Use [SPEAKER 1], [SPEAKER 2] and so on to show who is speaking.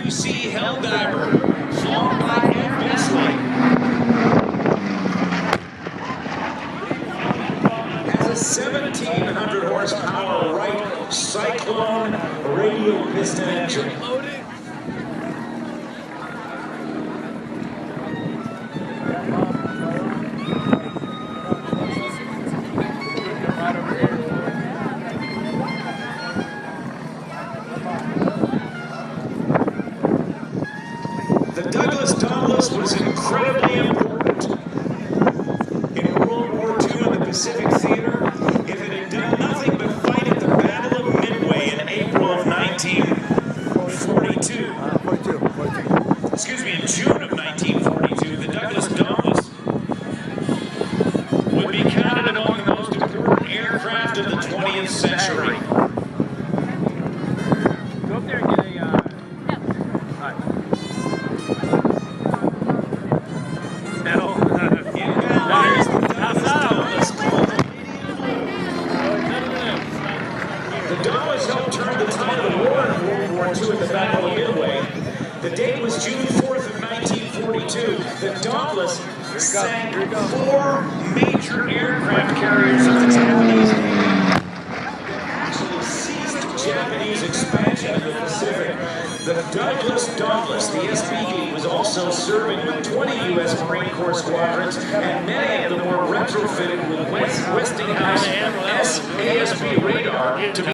[SPEAKER 1] W.C. Helldiver, flown by Ed Beasley. Has a 1,700 horsepower Wright Cyclone radial piston engine. The Douglas Dauntless was incredibly important in World War II in the Pacific Theater. If it had done nothing but fight at the Battle of Midway in April of 1942, in June of 1942, the Douglas Dauntless would be counted among the most important aircraft of the 20th century.
[SPEAKER 2] Go up there and get a...
[SPEAKER 1] The Dauntless helped turn the tide of the war in World War II at the Battle of Midway. The date was June 4th of 1942. The Dauntless sank 4 major aircraft carriers of the Japanese Navy. Actually ceased Japanese expansion in the Pacific. The Douglas Dauntless, the SBD, was also serving with 20 U.S. Marine Corps squadrons, and many of them were retrofitted with Westinghouse ASB radar to be